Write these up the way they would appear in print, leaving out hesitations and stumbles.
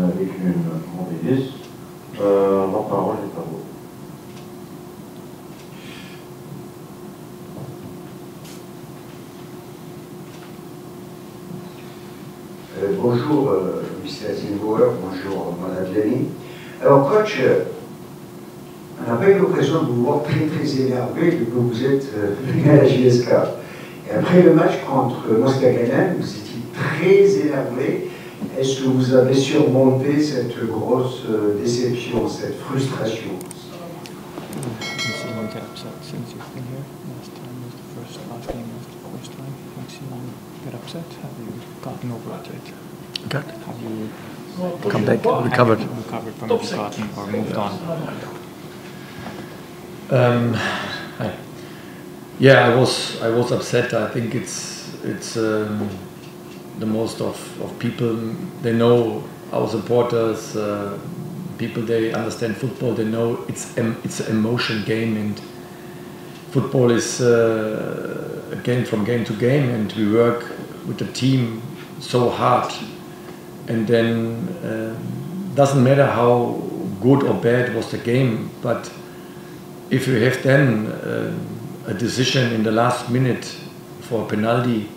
avec une Montpellier. La parole est à vous. Bonjour, Mr. Zinbauer, bonjour, Madame Lani. Alors, coach, on n'a pas eu l'occasion de vous voir très énervé depuis que vous êtes venu à la JSK. Et après le match contre Moscaganen, vous étiez très énervé. Est-ce que vous avez surmonté cette grosse déception, cette frustration? Got. Come back, recovered from the starting or moved on. Yeah, I was upset. I think it's the most of people, they know our supporters, people, they understand football, they know it's an emotion game, and football is a game from game to game, and we work with the team so hard, and then doesn't matter how good or bad was the game, but if you have then a decision in the last minute for a penalty,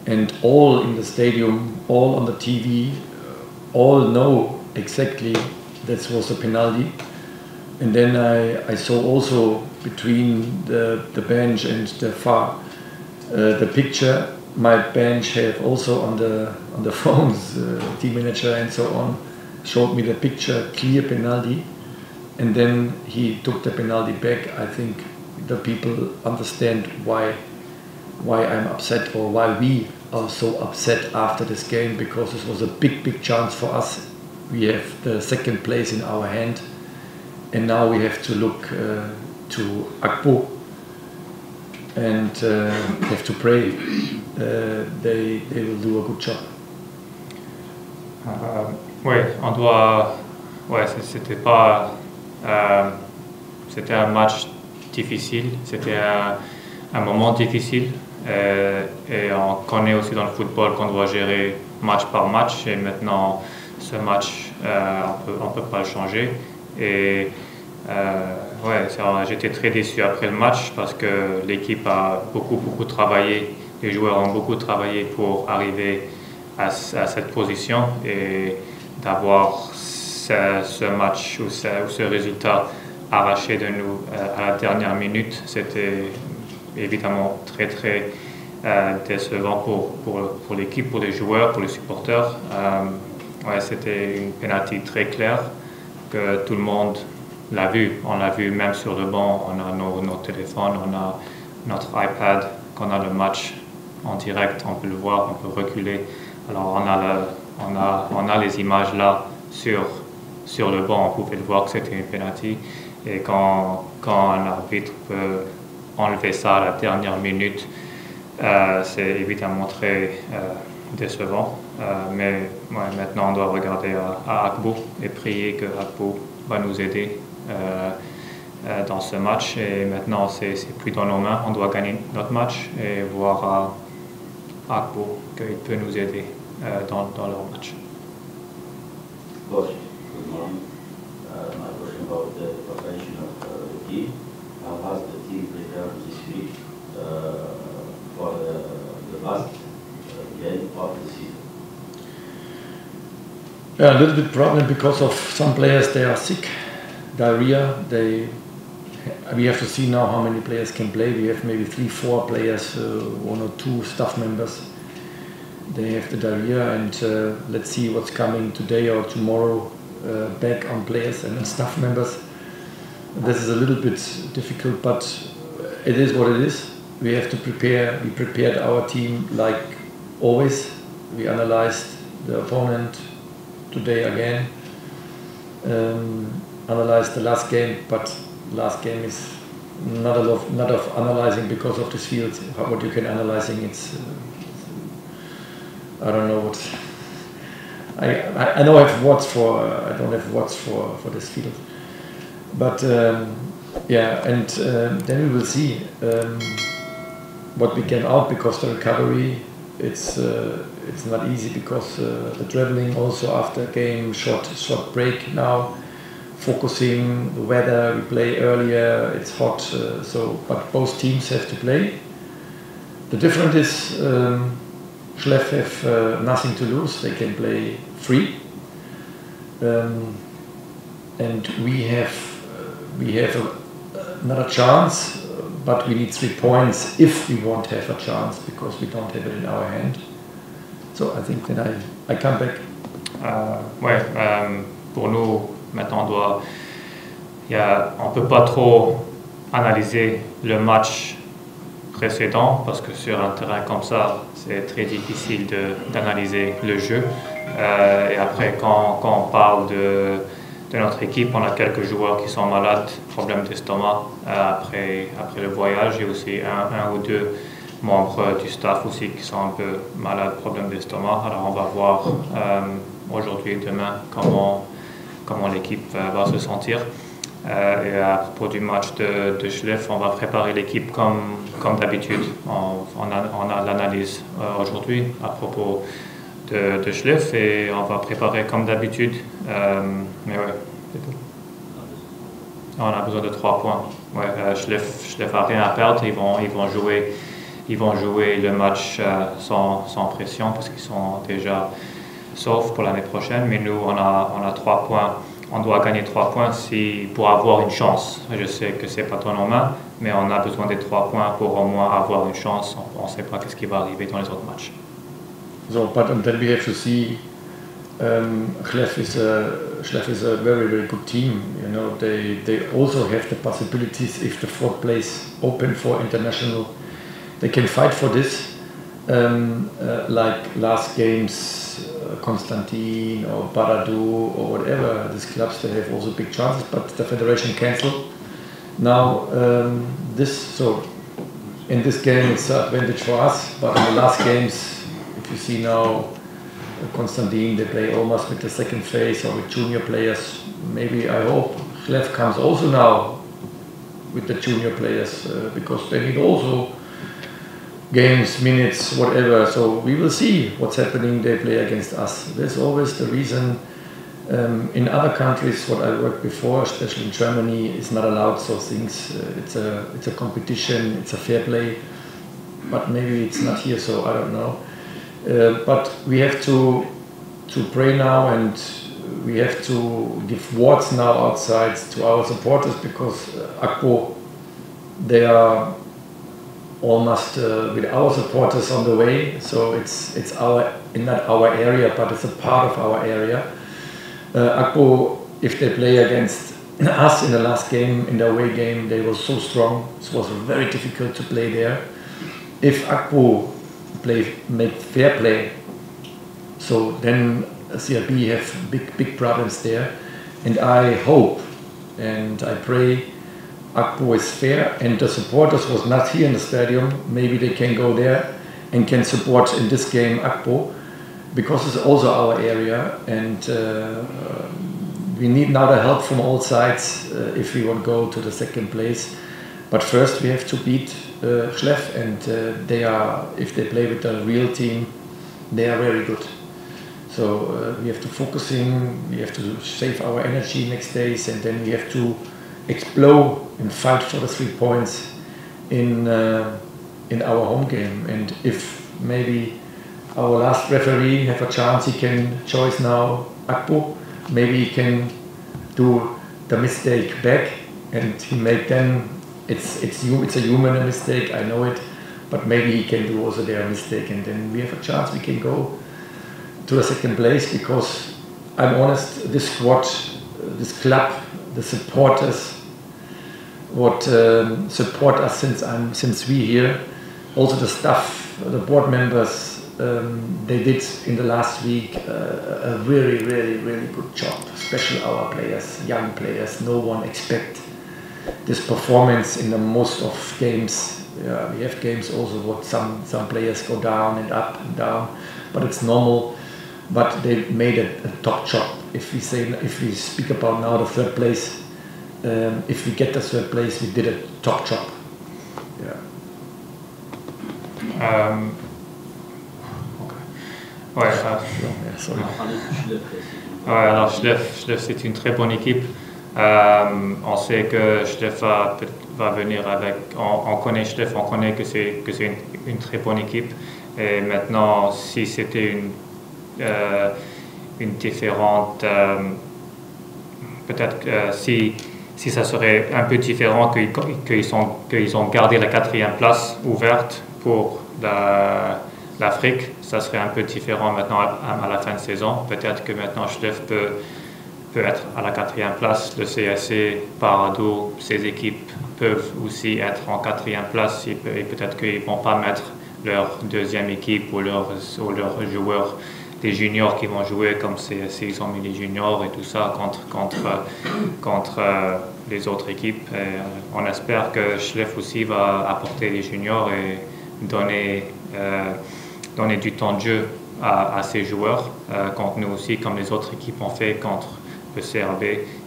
and all in the stadium, all on the TV, all know exactly that was a penalty. And then I saw also between the bench and the far the picture. My bench have also on the phones, team manager and so on, showed me the picture, clear penalty, and then he took the penalty back. I think the people understand why I'm upset, or why we are so upset after this game, because this was a big chance for us. We have the second place in our hand, and now we have to look to Akpo and have to pray they will do a good job. On doit. C'était pas. C'était un match difficile, c'était un moment difficile. Et on connaît aussi dans le football qu'on doit gérer match par match, et maintenant ce match on peut pas le changer. Et j'étais très déçu après le match parce que l'équipe a beaucoup travaillé, les joueurs ont beaucoup travaillé pour arriver à cette position, et d'avoir ce match ou ce résultat arraché de nous à la dernière minute, c'était évidemment très décevant pour l'équipe, pour les joueurs, pour les supporters. C'était une pénalité très claire que tout le monde l'a vu. On l'a vu même sur le banc, on a nos téléphones, on a notre iPad, quand on a le match en direct, on peut le voir, on peut reculer. Alors on a les images là sur le banc, on pouvait le voir que c'était une pénalité. Et quand un arbitre peut enlever ça à la dernière minute, c'est évidemment très décevant. Mais maintenant on doit regarder à Akpo et prier que Akpo va nous aider dans ce match. Et maintenant c'est plus dans nos mains, on doit gagner notre match et voir à Akpo qu'il peut nous aider dans leur match. Good morning. My question about the preparation of the team. How has the team prepared this week for the last game of the season? Yeah, a little bit problem because of some players, they are sick, diarrhea. We have to see now how many players can play. We have maybe 3-4 players, 1 or 2 staff members. They have the diarrhea, and let's see what's coming today or tomorrow back on players and staff members. This is a little bit difficult, but it is what it is. We have to prepare. We prepared our team like always. We analyzed the opponent today again. Analyzed the last game, but last game is not of analyzing because of this field. What you can analyzing, it's I don't know what. I know I have words for. I don't have words for this field. But yeah, and then we will see what we get out, because the recovery it's not easy because the traveling also after a game, short break now, focusing the weather. We play earlier. It's hot, but both teams have to play. The difference is Chlef have nothing to lose. They can play free, and we have another chance. But we need 3 points if we want to have a chance, because we don't have it in our hand. So I think that I come back. Pour nous, maintenant, on ne peut pas trop analyser le match précédent, parce que sur un terrain comme ça, c'est très difficile d'analyser le jeu. Et après, quand on parle de notre équipe, on a quelques joueurs qui sont malades, problèmes d'estomac après le voyage, et aussi un ou deux membres du staff aussi qui sont un peu malades, problèmes d'estomac. Alors on va voir aujourd'hui et demain comment l'équipe va se sentir. Et à propos du match de Chlef, on va préparer l'équipe comme d'habitude. On a l'analyse aujourd'hui à propos de Chlef, et on va préparer comme d'habitude. Mais ouais, c'est tout. On a besoin de 3 points. Ouais, Chlef n'a rien à perdre. Ils vont jouer le match sans pression, parce qu'ils sont déjà saufs pour l'année prochaine. Mais nous, on a 3 points. On doit gagner 3 points pour avoir une chance. Je sais que c'est pas dans nos mains, mais on a besoin des 3 points pour au moins avoir une chance. On ne sait pas ce qui va arriver dans les autres matchs. So, but then we have to see. Chlef is a very, very good team. You know, they also have the possibilities, if the 4th place open for international, they can fight for this. Like last games, Konstantin or Baradu or whatever, these clubs, they have also big chances, but the federation cancelled. Now in this game it's an advantage for us, but in the last games, if you see now Konstantin, they play almost with the second phase or with junior players. Maybe I hope Chlef comes also now with the junior players, because they need also games, minutes, whatever. So we will see what's happening. They play against us. There's always the reason. In other countries, what I worked before, especially in Germany, is not allowed. So things. It's a competition. It's a fair play. But maybe it's not here. So I don't know. But we have to pray now, and we have to give words now outside to our supporters, because Akpo, they are almost with our supporters on the way. So it's not our area, but it's a part of our area. Akpo, if they play against us in the last game, in the away game, they were so strong. It was very difficult to play there. If Akpo make fair play, so then CRB have big problems there, and I hope and I pray Akpo is fair, and the supporters was not here in the stadium. Maybe they can go there and can support in this game Akpo, because it's also our area, and we need now the help from all sides if we want to go to the 2nd place. But first we have to beat Chlef, and if they play with the real team, they are very good. So we have to focus we have to save our energy next days, and then we have to explode and fight for the 3 points in our home game. And if maybe our last referee have a chance, he can choose now Akpo. Maybe he can do the mistake back, and he make then. It's a human mistake, I know it, but maybe he can do also their mistake, and then we have a chance. We can go to the 2nd place, because I'm honest, this squad, this club, the supporters, what support us since we here, also the staff, the board members, they did in the last week a really, really, really good job, especially our players, young players. No one expect this performance in the most of games. Yeah, we have games also what some players go down and up and down, but it's normal. But they made a top job. If we speak about now the 3rd place, if we get the 3rd place, we did a top job. Yeah. Ouais, sorry. Ouais, alors Chlef, c'est une très bonne équipe. On sait que Chlef va venir avec. On connaît Chlef, on connaît que c'est une très bonne équipe. Et maintenant, si c'était une différente, peut-être si ça serait un peu différent qu'ils ont gardé la 4e place ouverte pour l'Afrique, ça serait un peu différent maintenant à la fin de saison. Peut-être que maintenant Chlef peut être à la 4e place. Le CSC, Parado, ces équipes peuvent aussi être en 4e place et peut-être qu'ils ne vont pas mettre leur 2e équipe ou leurs joueurs des juniors qui vont jouer comme CSC, ils ont mis les juniors et tout ça contre les autres équipes. Et on espère que Chlef aussi va apporter les juniors et donner du temps de jeu à ces joueurs contre nous aussi, comme les autres équipes ont fait contre le CRB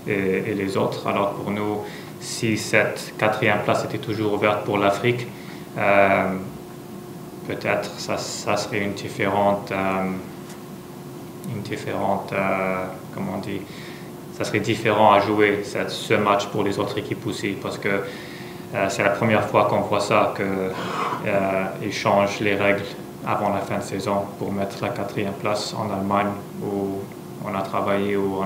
et les autres. Alors pour nous, si cette 4e place était toujours ouverte pour l'Afrique, peut-être ça serait une différente comment on dit, ça serait différent à jouer ce match pour les autres équipes aussi, parce que c'est la première fois qu'on voit ça, qu'ils changent les règles avant la fin de saison pour mettre la 4e place en Allemagne où on a travaillé, où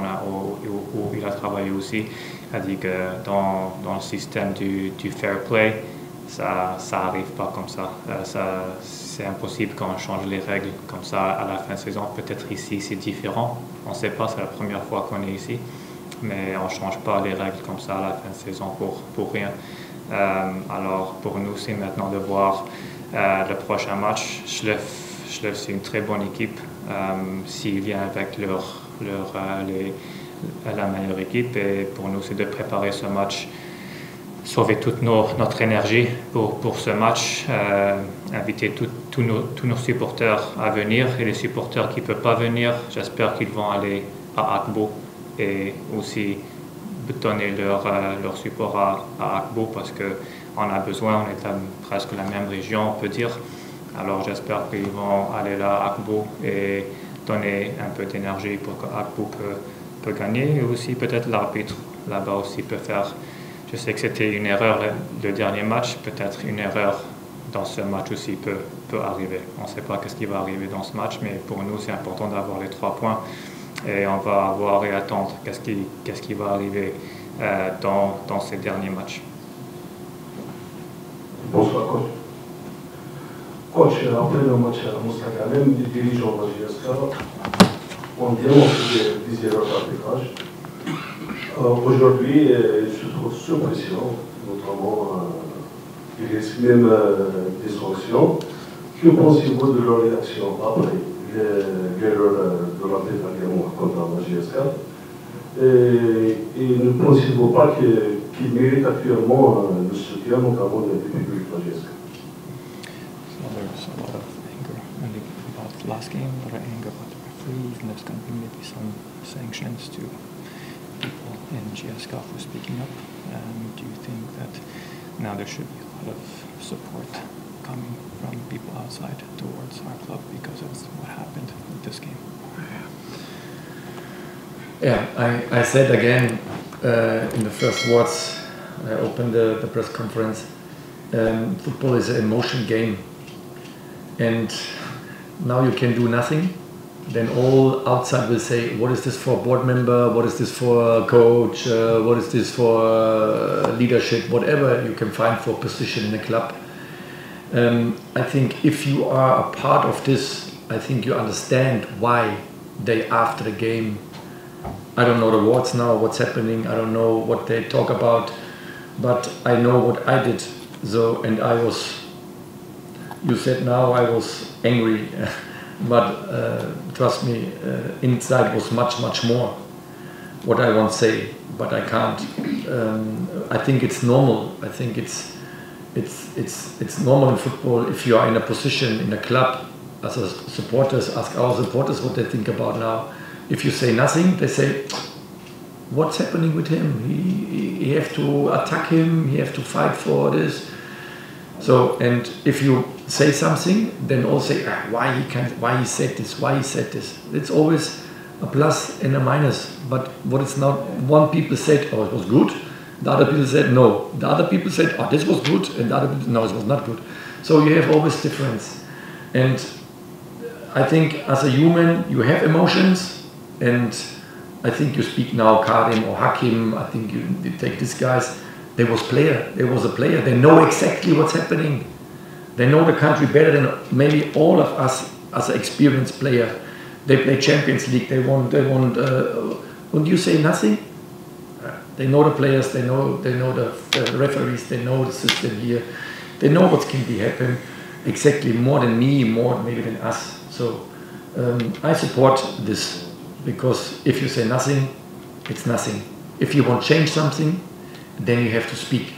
il a travaillé aussi. Il a dit que dans le système du fair play, ça n'arrive pas comme ça. C'est impossible quand on change les règles comme ça à la fin de saison. Peut-être ici c'est différent, on ne sait pas, c'est la première fois qu'on est ici, mais on ne change pas les règles comme ça à la fin de saison pour rien. Alors pour nous, c'est maintenant de voir le prochain match. Chlef, c'est une très bonne équipe. S'il vient avec la meilleure équipe, et pour nous, c'est de préparer ce match, sauver toute notre énergie pour ce match, inviter tous nos supporters à venir, et les supporters qui ne peuvent pas venir, j'espère qu'ils vont aller à Akbo et aussi donner leur support à Akbo, parce qu'on a besoin, on est presque la même région, on peut dire. Alors j'espère qu'ils vont aller là à Akbo et donner un peu d'énergie pour que Akbo peut gagner, et aussi peut-être l'arbitre là-bas aussi peut faire. Je sais que c'était une erreur le dernier match, peut-être une erreur dans ce match aussi peut arriver. On ne sait pas ce qui va arriver dans ce match, mais pour nous c'est important d'avoir les 3 points, et on va voir et attendre qu'est-ce qui va arriver dans ces derniers matchs. Bonsoir coach. Coach, après le match à Moussaka, même les dirigeants de JSK ont dénoncé des erreurs d'arbitrage. Aujourd'hui, je se trouve sous pression, notamment il risque même des sanctions. Que pensez-vous de leur réaction après l'erreur de l'arbitre également contre la JSK? Et ne pensez-vous pas qu'il mérite actuellement le soutien, notamment du public de la JSK? There's a lot of anger about the last game, a lot of anger about the referees, and there's going to be maybe some sanctions to people in JSK for speaking up. Do you think that now there should be a lot of support coming from people outside towards our club because of what happened with this game? Yeah, I said again in the first words, I opened the press conference, football is an emotion game. And now you can do nothing, then all outside will say, what is this for a board member, what is this for a coach, what is this for leadership, whatever you can find for a position in a club. I think if you are a part of this, I think you understand why they, after the game, I don't know the words now, what's happening, I don't know what they talk about, but I know what I did. So, and I was, you said now I was angry, but trust me, inside was much more what I want to say, but I can't. I think it's normal. I think it's normal in football. If you are in a position in a club, as a supporters, ask our supporters what they think about now. If you say nothing, they say, what's happening with him? He have to attack him. He have to fight for this. So, and if you say something, then all say why he said this. It's always a plus and a minus. But what it's not, one people said, oh, it was good. The other people said no. The other people said, oh, this was good, and the other people, no, it was not good. So you have always difference. And I think as a human, you have emotions, and I think you speak now Karim or Hakim, I think you take these guys, there was a player, they know exactly what's happening. They know the country better than maybe all of us as an experienced player. They play Champions League, they won, and you say nothing? They know the players, they know the referees, they know the system here. They know what can be happen exactly more than me, more maybe than us. So I support this, because if you say nothing, it's nothing. If you want to change something, then you have to speak.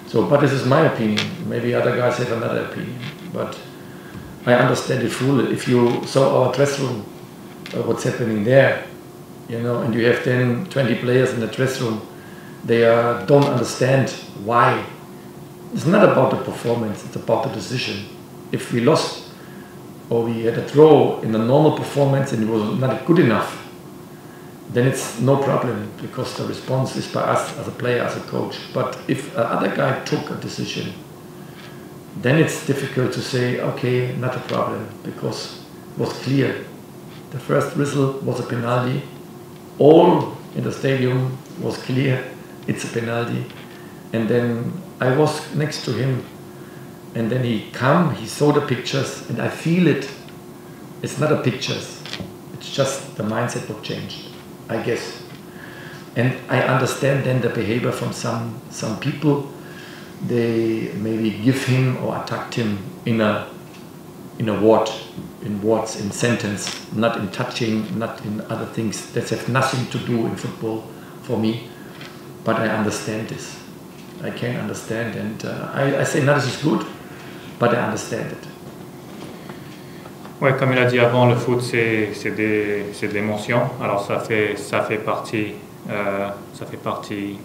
So, but this is my opinion. Maybe other guys have another opinion. But I understand it fully. If you saw our dress room, what's happening there, you know, and you have 10, 20 players in the dress room, they don't understand why. It's not about the performance, it's about the decision. If we lost or we had a draw in the normal performance and it was not good enough, then it's no problem, because the response is by us as a player, as a coach. But if another guy took a decision, then it's difficult to say, okay, not a problem, because it was clear. The first whistle was a penalty. All in the stadium was clear, it's a penalty. And then I was next to him, and then he saw the pictures, and I feel it. It's not the pictures, it's just the mindset what changed, I guess. And I understand then the behavior from some people. They maybe give him or attacked him in words, in sentence, not in touching, not in other things that have nothing to do in football for me. But I understand this. I can understand, and I say not this is good, but I understand it. Ouais, comme il a dit avant, le foot c'est de l'émotion. Alors ça fait partie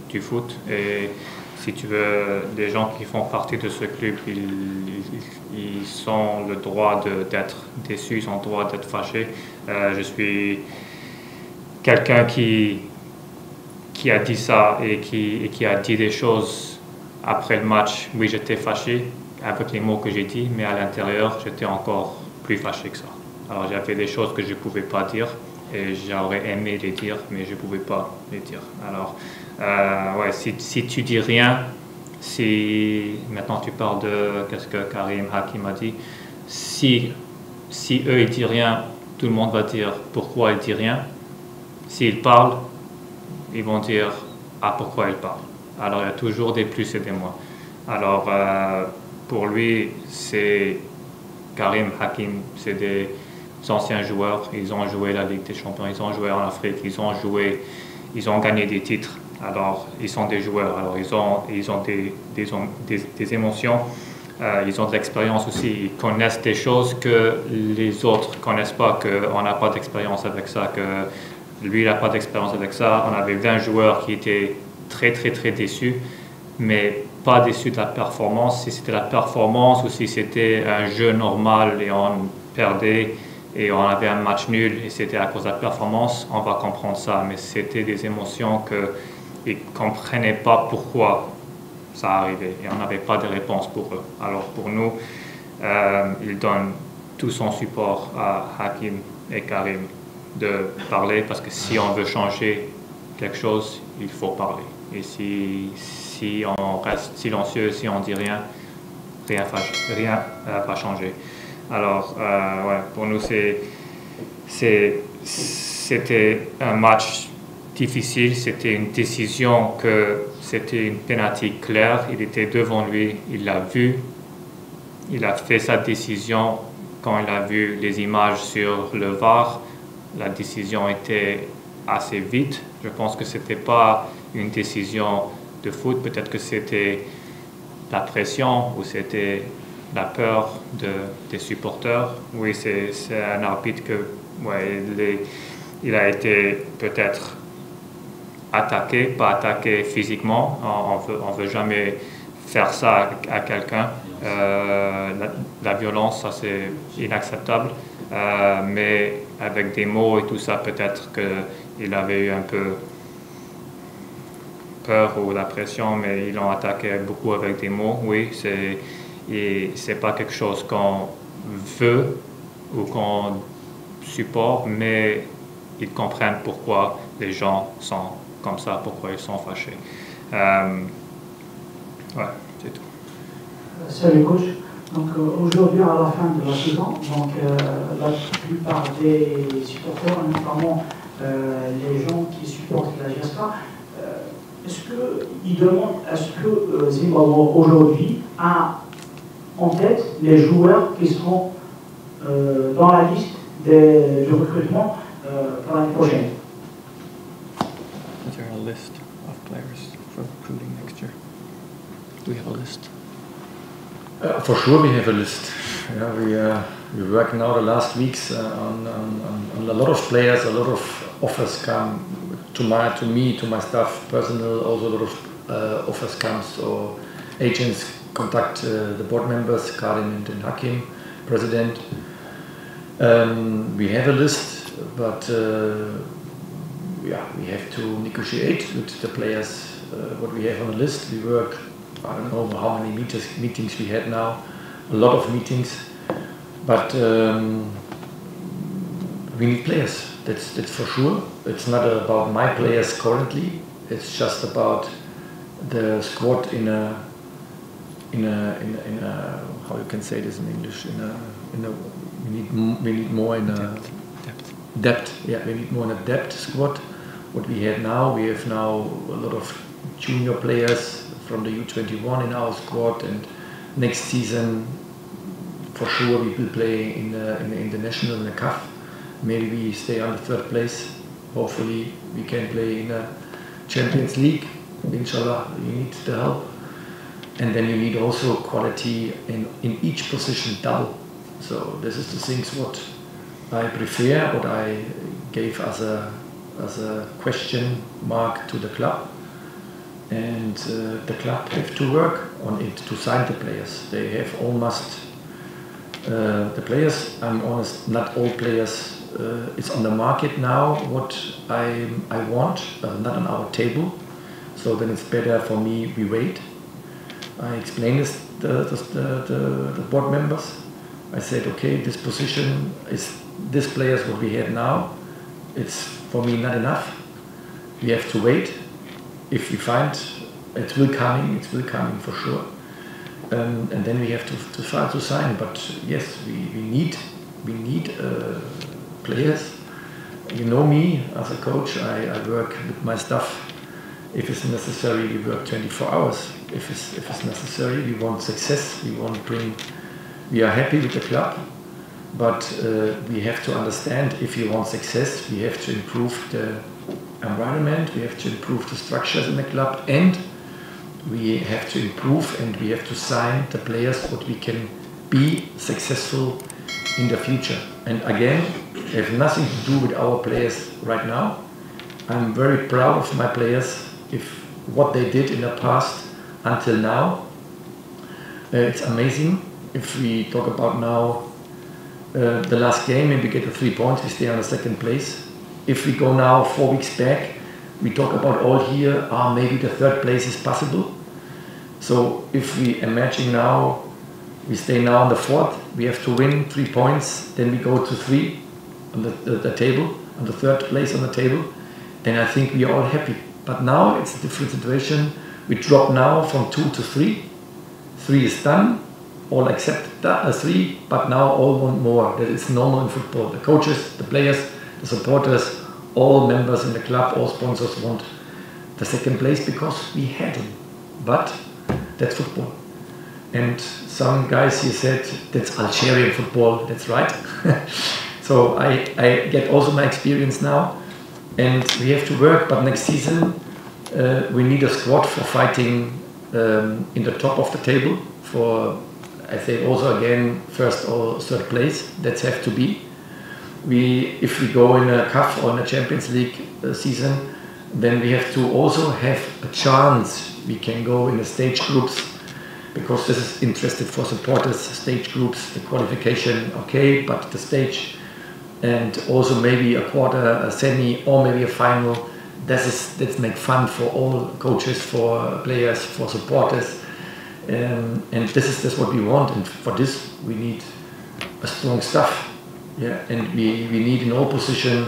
du foot. Et si tu veux, des gens qui font partie de ce club, ils ont le droit d'être déçus, ils ont le droit d'être fâchés. Je suis quelqu'un qui a dit ça et qui a dit des choses après le match. Oui, j'étais fâché avec les mots que j'ai dit, mais à l'intérieur, j'étais encore plus fâché que ça. Alors j'avais des choses que je ne pouvais pas dire et j'aurais aimé les dire, mais je ne pouvais pas les dire. Alors, ouais, si tu dis rien, si maintenant tu parles de qu'est-ce que Karim Hakim a dit, si eux ils disent rien, tout le monde va dire pourquoi ils disent rien. S'ils parlent, ils vont dire pourquoi ils parlent. Alors il y a toujours des plus et des moins. Alors pour lui, c'est Karim Hakim, c'est des anciens joueurs. Ils ont joué la Ligue des Champions, ils ont joué en Afrique, ils ont gagné des titres. Alors ils sont des joueurs. Alors ils ont des émotions. Ils ont de l'expérience aussi. Ils connaissent des choses que les autres ne connaissent pas. Qu'on n'a pas d'expérience avec ça. Que lui, il n'a pas d'expérience avec ça. On avait 20 joueurs qui étaient très très très déçus, mais pas déçus de la performance. Si c'était la performance ou si c'était un jeu normal et on perdait et on avait un match nul et c'était à cause de la performance, on va comprendre ça. Mais c'était des émotions qu'ils ne comprenaient pas pourquoi ça arrivait et on n'avait pas de réponse pour eux. Alors pour nous, il donne tout son support à Hakim et Karim de parler, parce que si on veut changer quelque chose, il faut parler. Et si on reste silencieux, si on ne dit rien, rien va changer. Alors, ouais, pour nous, c'était un match difficile, c'était une décision que c'était une pénalité claire. Il était devant lui, il l'a vu, il a fait sa décision quand il a vu les images sur le VAR. La décision était assez vite. Je pense que ce n'était pas une décision de foot, peut-être que c'était la pression ou c'était la peur des supporters. Oui, c'est un arbitre que, ouais, il a été peut-être attaqué, pas attaqué physiquement. On veut jamais faire ça à quelqu'un. La violence, ça c'est inacceptable. Mais avec des mots et tout ça, peut-être qu'il avait eu un peu peur ou la pression, mais ils l'ont attaqué beaucoup avec des mots. Oui, c'est pas quelque chose qu'on veut ou qu'on supporte, mais ils comprennent pourquoi les gens sont comme ça, pourquoi ils sont fâchés. Ouais, c'est tout. Salut coach. Donc aujourd'hui à la fin de la saison, donc la plupart des supporters, notamment les gens qui supportent la JSK, est-ce qu'ils demandent, est-ce que Zimbabwe aujourd'hui a en tête les joueurs qui seront dans la liste du recrutement pour l'année prochaine? Is there a list of players for recruiting next year? Do we have a list? For sure, we have a list. Yeah, we work now the last weeks on a lot of players. A lot of offers come to me, to my staff, personal. Also, a lot of offers comes. So agents contact the board members, Karim and Hakim, president. We have a list, but we have to negotiate with the players what we have on the list. We work. I don't know how many meetings we had now, a lot of meetings, but we need players, that's for sure. It's not about my players currently, it's just about the squad in a how you can say this in English, we need more in a depth. Yeah, we need more in a depth squad. What we have now, we have now a lot of junior players from the U21 in our squad, and next season for sure we will play in the international, in the CAF. Maybe we stay on the third place. Hopefully we can play in the Champions League. Inshallah, you need the help. And then you need also quality in each position double. So this is the things what I prefer, what I gave as a question mark to the club. And the club have to work on it to sign the players. They have almost the players. I'm honest, not all players. It's on the market now. What I want, not on our table. So then it's better for me. We wait. I explained this the board members. I said, okay, this position is this players what we have now. It's for me not enough. We have to wait. If we find it will coming for sure, and then we have to start to sign. But yes, we need players. You know me as a coach. I work with my staff. If it's necessary, we work 24 hours. If it's necessary, we want success. We are happy with the club, but we have to understand if you want success, we have to improve the environment, we have to improve the structures in the club, and we have to improve and we have to sign the players what we can be successful in the future. And again, it has nothing to do with our players right now. I'm very proud of my players, if what they did in the past until now. It's amazing. If we talk about now the last game and we get the 3 points, we stay on the second place. If we go now 4 weeks back, we talk about all here, maybe the third place is possible. So if we imagine now, we stay now on the 4th, we have to win 3 points, then we go to 3 on the table, on the 3rd place on the table, then I think we are all happy. But now it's a different situation. We drop now from 2 to 3. 3 is done, all accept that 3, but now all want more. That is normal in football. The coaches, the players, the supporters, all members in the club, all sponsors want the 2nd place because we had him. But that's football. And some guys here said that's Algerian football. That's right. So I get also my experience now, and we have to work. But next season we need a squad for fighting in the top of the table. For I say also again 1st or 3rd place. That have to be. If we go in a CAF or in a Champions League season, then we have to also have a chance. We can go in the stage groups because this is interested for supporters, stage groups, the qualification, okay, but the stage and also maybe a quarter, a semi, or maybe a final. Let's make fun for all coaches, for players, for supporters, and this is what we want. And for this, we need a strong staff, yeah. And we need in all position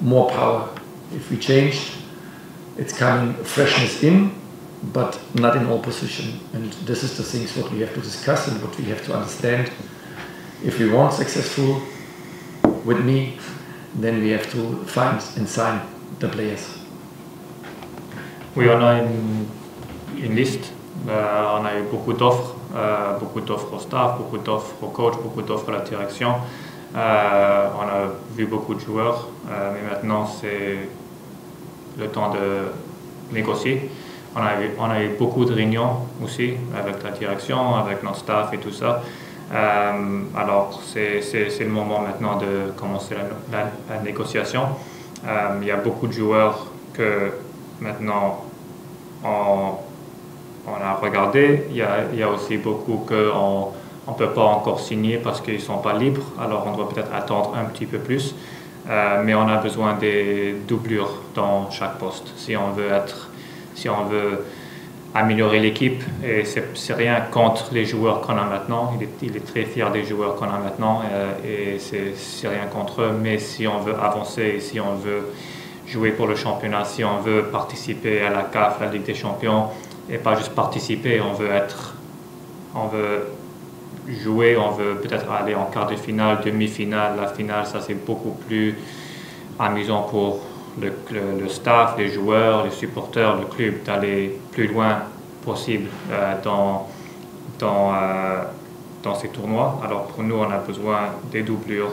more power. If we changed, it's coming freshness in, but not in all position. And this is the things what we have to discuss and what we have to understand. If we want successful with me, then we have to find and sign the players. Oui, on a une liste. On a eu beaucoup d'offres au staff, beaucoup d'offres au coach, beaucoup d'offres à la direction. On a vu beaucoup de joueurs, mais maintenant c'est le temps de négocier. On a eu beaucoup de réunions aussi avec la direction, avec notre staff et tout ça. Alors c'est le moment maintenant de commencer la négociation. Il y a beaucoup de joueurs que maintenant on a regardé. Il y a aussi beaucoup qu'on ne peut pas encore signer parce qu'ils ne sont pas libres. Alors on doit peut-être attendre un petit peu plus. Mais on a besoin des doublures dans chaque poste si on veut améliorer l'équipe. Et c'est rien contre les joueurs qu'on a maintenant. Il est très fier des joueurs qu'on a maintenant et c'est rien contre eux. Mais si on veut avancer, si on veut jouer pour le championnat, si on veut participer à la CAF, la Ligue des Champions, et pas juste participer, on veut jouer, on veut peut-être aller en quart de finale, demi-finale, la finale, ça c'est beaucoup plus amusant pour le staff, les joueurs, les supporters, le club, d'aller plus loin possible dans ces tournois. Alors pour nous, on a besoin des doublures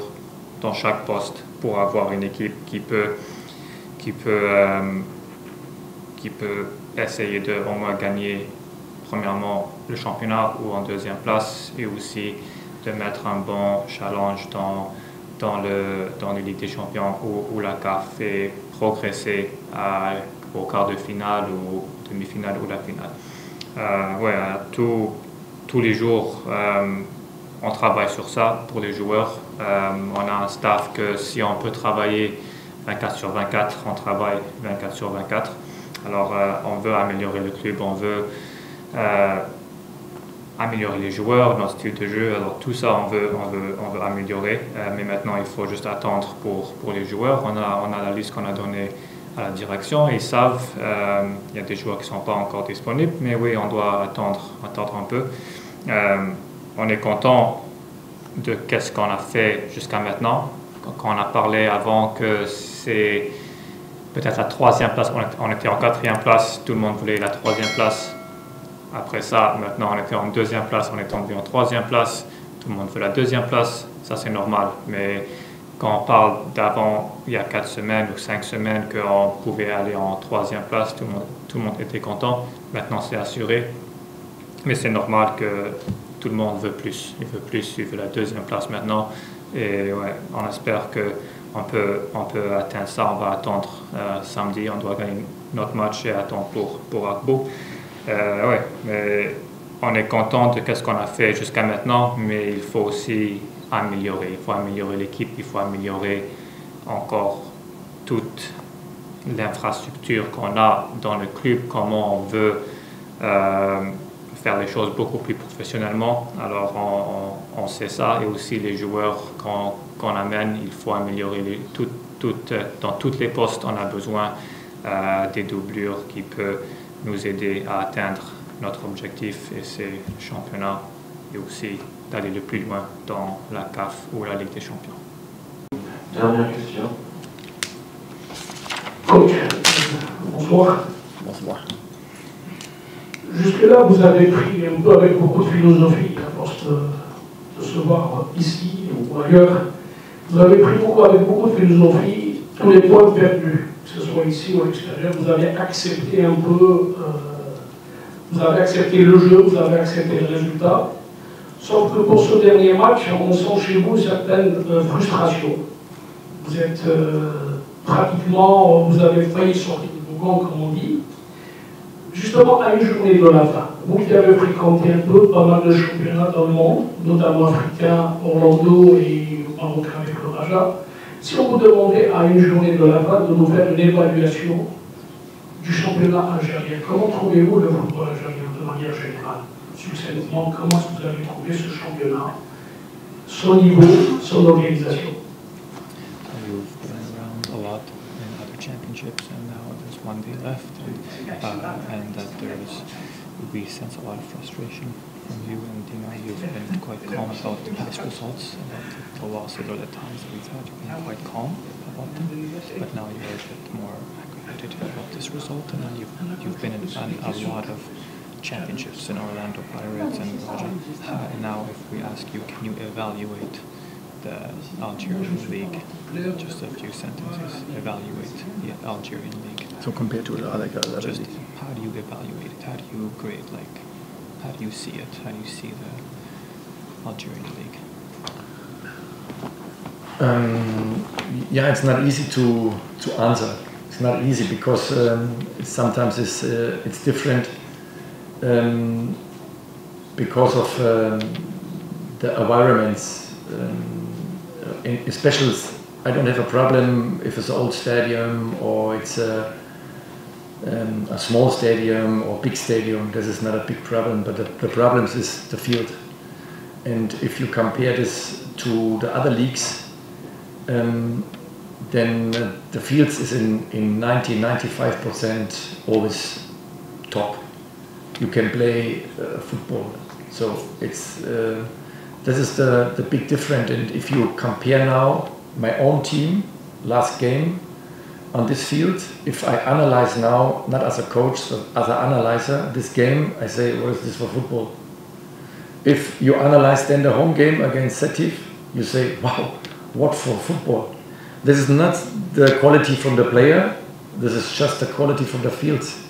dans chaque poste pour avoir une équipe qui peut essayer de au moins gagner premièrement le championnat ou en deuxième place et aussi de mettre un bon challenge dans les Ligue des Champions ou la CAF et progresser au quart de finale ou demi-finale ou la finale. Tous les jours, on travaille sur ça pour les joueurs. On a un staff que si on peut travailler 24 sur 24, on travaille 24 sur 24. Alors on veut améliorer le club, on veut améliorer les joueurs, notre style de jeu. Alors tout ça, on veut améliorer. Mais maintenant, il faut juste attendre pour les joueurs. On a la liste qu'on a donnée à la direction. Ils savent, il y a des joueurs qui ne sont pas encore disponibles. Mais oui, on doit attendre un peu. On est content de ce qu'on a fait jusqu'à maintenant. Quand on a parlé avant que c'est peut-être la troisième place, on était en quatrième place, tout le monde voulait la troisième place. Après ça, maintenant on était en deuxième place, on est tombé en troisième place, tout le monde veut la deuxième place, ça c'est normal. Mais quand on parle d'avant, il y a 4 semaines ou 5 semaines qu'on pouvait aller en troisième place, tout le monde était content. Maintenant c'est assuré, mais c'est normal que tout le monde veut plus. Il veut la deuxième place maintenant. Et ouais, on espère qu'on peut atteindre ça. On va attendre samedi, on doit gagner notre match et attendre pour Agbo. Ouais, mais on est content de ce qu'on a fait jusqu'à maintenant, mais il faut aussi améliorer. Il faut améliorer l'équipe, il faut améliorer encore toute l'infrastructure qu'on a dans le club, comment on veut faire les choses beaucoup plus professionnellement. Alors on sait ça, et aussi les joueurs qu'on amène, il faut améliorer dans tous les postes. On a besoin des doublures qui peuvent nous aider à atteindre notre objectif, et c'est le championnat, et aussi d'aller le plus loin dans la CAF ou la Ligue des Champions. Dernière question. Coach, bonsoir. Bonsoir. Jusque-là, vous avez pris un peu avec beaucoup de philosophie, à force de se voir ici ou ailleurs. Vous avez pris avec beaucoup de philosophie tous les points perdus, que ce soit ici ou à l'extérieur. Vous avez accepté un peu, vous avez accepté le jeu, vous avez accepté le résultat. Sauf que pour ce dernier match, on sent chez vous certaines frustrations. Vous êtes pratiquement, vous avez failli sortir du gang, comme on dit. justement à une journée de la fin, vous qui avez fréquenté un peu pas mal de championnats dans le monde, notamment africains, Orlando et Marocain avec le Raja, si on vous demandait à une journée de la fin de nous faire une évaluation du championnat algérien, comment trouvez-vous le football algérien de manière générale? Succinctement, comment est-ce que vous avez trouvé ce championnat, son niveau, son organisation? You've been around a lot in other championships, and now there's one day left, and that we sense a lot of frustration from you, and you've been quite calm about the past results, about the losses or the times that we've had. You've been quite calm about them, but now you're a bit more aggravated about this result, and now you've been in a lot of championships in Orlando Pirates and Raja. And now if we ask you, can you evaluate the Algerian League? Just a few sentences. Evaluate the Algerian League. So compared to the other guys, just how do you evaluate it? How do you grade? Like, how do you see it? How do you see the Algerian League? Yeah, it's not easy to answer. It's not easy because sometimes it's different because of the environments. Especially, I don't have a problem if it's an old stadium or it's a small stadium or big stadium. This is not a big problem, but the problem is the field. And if you compare this to the other leagues, then the fields is in 90-95% always top. You can play football, so it's this is the big difference. And if you compare now my own team last game on this field, if I analyze now, not as a coach but as an analyzer, this game, I say, what is this for football? If you analyze then the home game against Sétif, you say, wow, what for football? This is not the quality from the player, this is just the quality from the fields.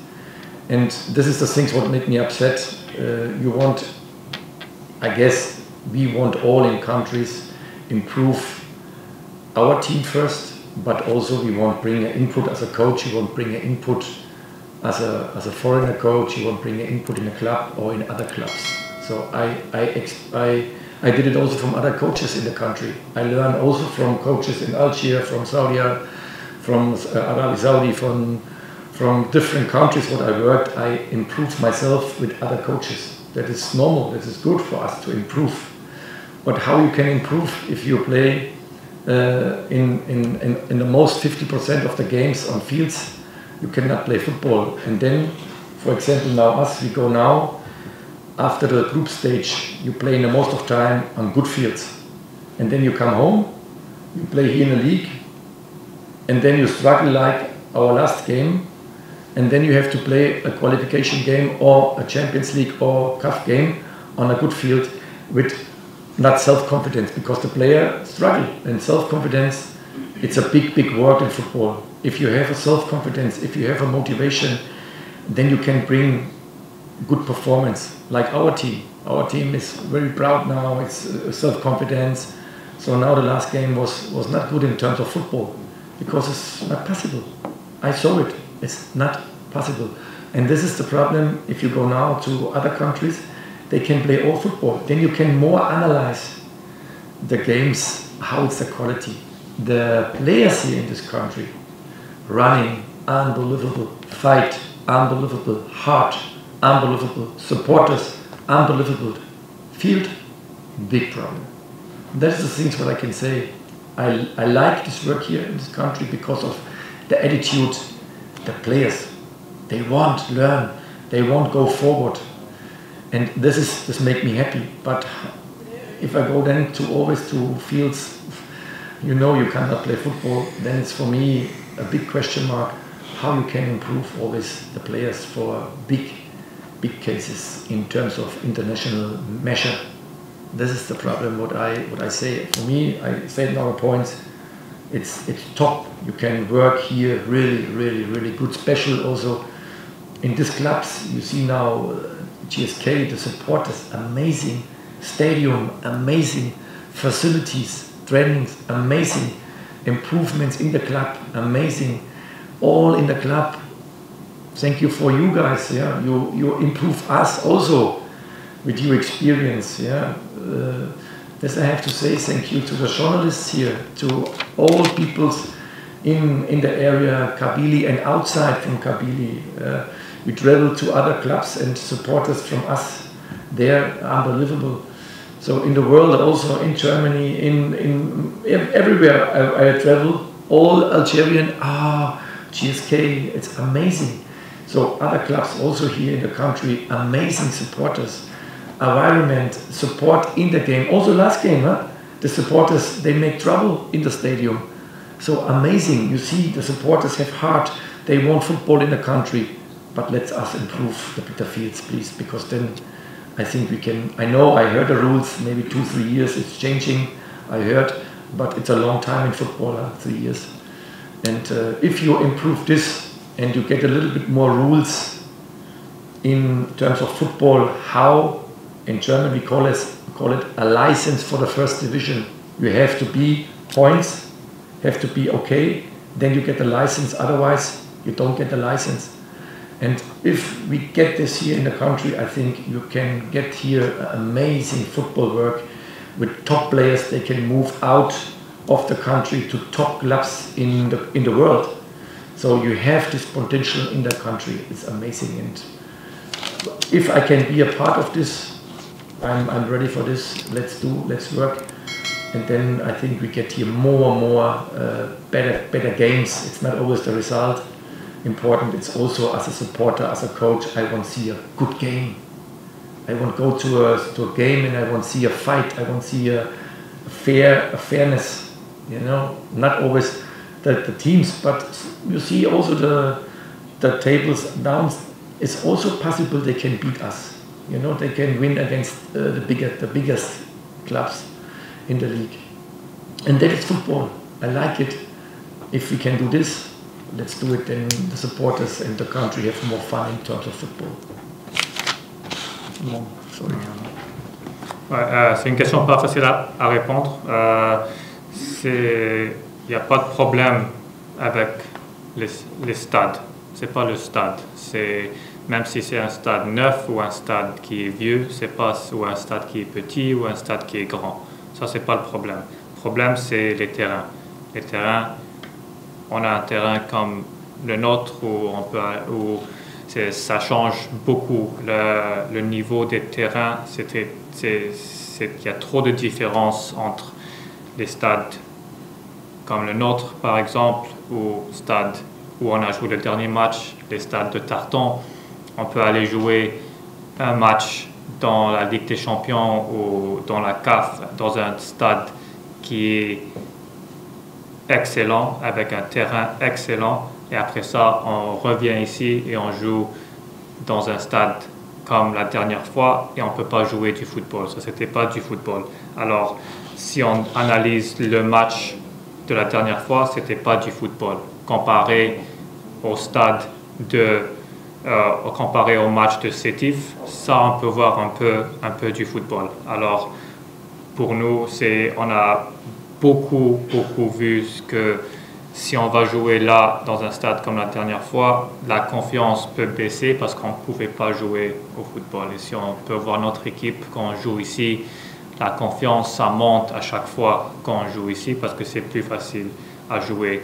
And this is the things what make me upset. You want, I guess, we want all in countries improve our team first, but also we want bring an input as a coach, you want bring an input as a foreigner coach, you want bring an input in a club or in other clubs. So I did it also from other coaches in the country. I learned also from coaches in Algeria, from Saudi, from Arabi Saudi, from different countries what I worked. I improved myself with other coaches. That is normal, that is good for us to improve. But how you can improve if you play in the most 50% of the games on fields, you cannot play football. And then, for example, now we go now, after the group stage, you play in the most of time on good fields. And then you come home, you play here in the league, and then you struggle like our last game, and then you have to play a qualification game or a Champions League or CAF game on a good field with not self-confidence, because the player struggle. And self-confidence, it's a big word in football. If you have a self-confidence, if you have a motivation, then you can bring good performance. Like our team is very proud now, it's self-confidence. So now the last game was not good in terms of football, because it's not possible. I saw it, it's not possible. And this is the problem. If you go now to other countries, they can play all football. Then you can more analyze the games, how it's the quality. The players here in this country, running, unbelievable, fight, unbelievable, heart, unbelievable, supporters, unbelievable, field, big problem. That's the things what I can say. I like this work here in this country because of the attitude, the players. They want to learn, they want to go forward. And this make me happy. But if I go then always to fields, you cannot play football, then it's for me a big question mark how you can improve always the players for big cases in terms of international measure. This is the problem what I say. For me, I say in our points, it's top. You can work here really good. Special also in these clubs, you see now JSK, the supporters, amazing stadium, amazing facilities, trainings, amazing improvements in the club, amazing, all in the club, thank you for you guys. Yeah, you improve us also with your experience. Yeah, this I have to say. Thank you to the journalists here, to all people in the area Kabylie and outside from Kabylie. We travel to other clubs and supporters from us. They're unbelievable. So in the world, also in Germany, in everywhere I travel, all Algerian, JSK, it's amazing. So other clubs also here in the country, amazing supporters, environment, support in the game. Also last game, the supporters, they make trouble in the stadium. So amazing, you see the supporters have heart, they want football in the country, but let us improve the fields, please, because then I think we can. I know I heard the rules, maybe 2-3 years, it's changing, I heard, but it's a long time in football, 3 years. And if you improve this and you get a little bit more rules in terms of football, how in German we call it a license for the first division. You have to be points, have to be okay, then you get the license, otherwise you don't get the license. And if we get this here in the country, I think you can get here amazing football work with top players. They can move out of the country to top clubs in the world. So you have this potential in the country. It's amazing. And if I can be a part of this, I'm ready for this. Let's work. And then I think we get here more and more better games. It's not always the result. Important, it's also as a supporter, as a coach, I want to see a good game. I want to go to a game and I want to see a fight. I want to see a fairness, you know, not always the teams, but you see also the tables down. It's also possible they can beat us. You know, they can win against the biggest clubs in the league. And that is football. I like it. If we can do this, let's do it, then the supporters and the country have more fun in terms of football. Bon, sorry. Ouais, c'est une question pas facile à répondre. Il n'y a pas de problème avec les stades. C'est pas le stade. Même si c'est un stade neuf ou un stade qui est vieux, c'est pas ou un stade qui est petit ou un stade qui est grand. Ça, c'est pas le problème. Le problème, c'est les terrains. Les terrains, on a un terrain comme le nôtre où ça change beaucoup. Le niveau des terrains, il y a trop de différences entre les stades comme le nôtre, par exemple, ou stade où on a joué le dernier match, les stades de Tarton. On peut aller jouer un match dans la Ligue des Champions ou dans la CAF, dans un stade qui est excellent, avec un terrain excellent, et après ça, on revient ici et on joue dans un stade comme la dernière fois et on ne peut pas jouer du football. Ça, c'était pas du football. Alors, si on analyse le match de la dernière fois, c'était pas du football. Comparé au stade comparé au match de Sétif, ça, on peut voir un peu du football. Alors, pour nous, on a beaucoup vu que si on va jouer là dans un stade comme la dernière fois, la confiance peut baisser parce qu'on ne pouvait pas jouer au football. Et si on peut voir notre équipe quand on joue ici, la confiance, ça monte à chaque fois quand on joue ici parce que c'est plus facile à jouer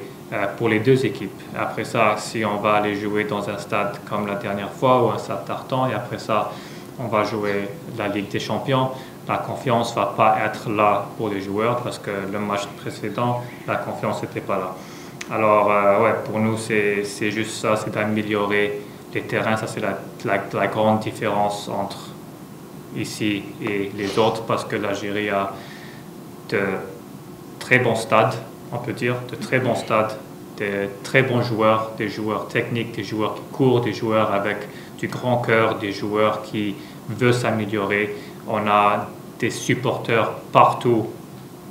pour les deux équipes. Après ça, si on va aller jouer dans un stade comme la dernière fois ou un stade Tartan, et après ça, on va jouer la Ligue des Champions, la confiance ne va pas être là pour les joueurs parce que le match précédent, la confiance n'était pas là. Alors, pour nous, c'est juste ça, c'est d'améliorer les terrains. Ça, c'est la grande différence entre ici et les autres parce que l'Algérie a de très bons stades, on peut dire, de très bons stades, de très bons joueurs, des joueurs techniques, des joueurs qui courent, des joueurs avec du grand cœur, des joueurs qui veulent s'améliorer. On a des supporters partout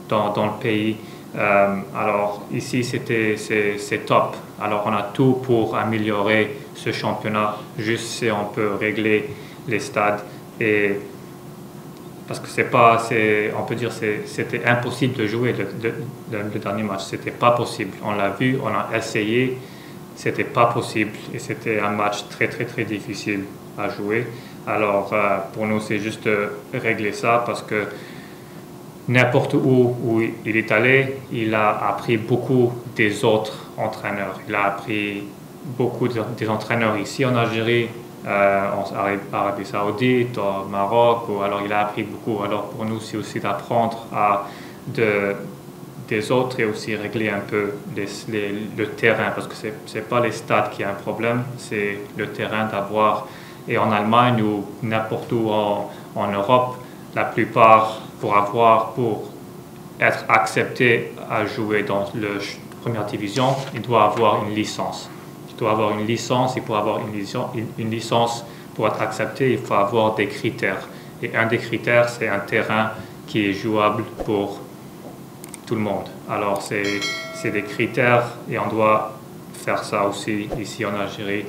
dans le pays. Alors ici, c'est top. Alors on a tout pour améliorer ce championnat, juste si on peut régler les stades. Et parce que on peut dire c'était impossible de jouer le dernier match. C'était pas possible. On l'a vu, on a essayé c'était pas possible et c'était un match très très très difficile à jouer. Alors pour nous c'est juste régler ça parce que n'importe où il est allé, il a appris beaucoup des autres entraîneurs. Il a appris beaucoup des entraîneurs ici en Algérie, en Arabie Saoudite, au Maroc, alors il a appris beaucoup. Alors pour nous c'est aussi d'apprendre des autres et aussi régler un peu le terrain parce que c'est pas les stades qui est un problème, c'est le terrain d'avoir. Et en Allemagne ou n'importe où en Europe, la plupart pour être accepté à jouer dans la première division, il doit avoir une licence. Il doit avoir une licence, et pour avoir une licence pour être accepté, il faut avoir des critères. Et un des critères, c'est un terrain qui est jouable pour tout le monde. Alors c'est des critères et on doit faire ça aussi ici en Algérie.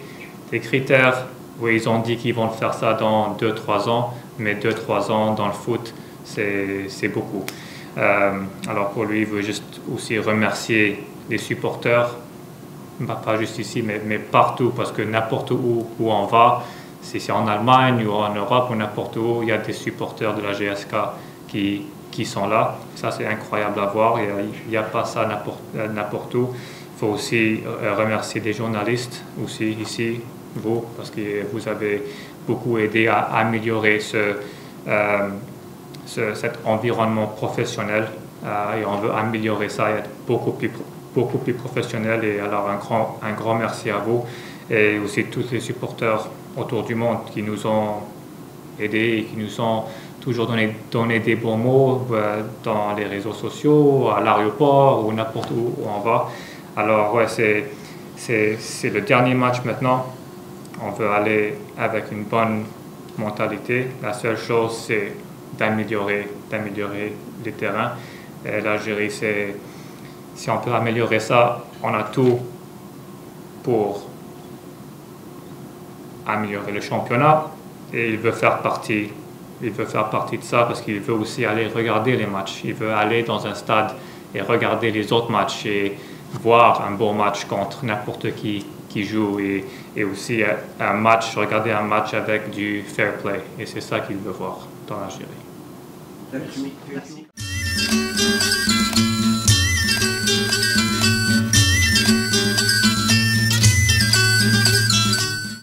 Des critères, oui, ils ont dit qu'ils vont faire ça dans 2-3 ans, mais 2-3 ans dans le foot, c'est beaucoup. Alors pour lui, il veut juste aussi remercier les supporters, pas juste ici, mais partout, parce que n'importe où on va, si c'est en Allemagne ou en Europe ou n'importe où, il y a des supporters de la JSK qui sont là. Ça, c'est incroyable à voir. Il n'y a pas ça n'importe où. Il faut aussi remercier des journalistes aussi ici, vous, parce que vous avez beaucoup aidé à améliorer cet environnement professionnel et on veut améliorer ça et être beaucoup plus professionnel. Et alors un grand merci à vous et aussi tous les supporters autour du monde qui nous ont aidés et qui nous ont toujours donné des bons mots dans les réseaux sociaux, à l'aéroport ou n'importe où on va. Alors ouais, c'est le dernier match maintenant. On veut aller avec une bonne mentalité. La seule chose, c'est d'améliorer les terrains. Et l'Algérie, si on peut améliorer ça, on a tout pour améliorer le championnat. Et il veut faire partie de ça parce qu'il veut aussi aller regarder les matchs. Il veut aller dans un stade et regarder les autres matchs et voir un bon match contre n'importe qui joue et aussi regarder un match avec du fair play. Et c'est ça qu'il veut voir dans l'Algérie. Merci.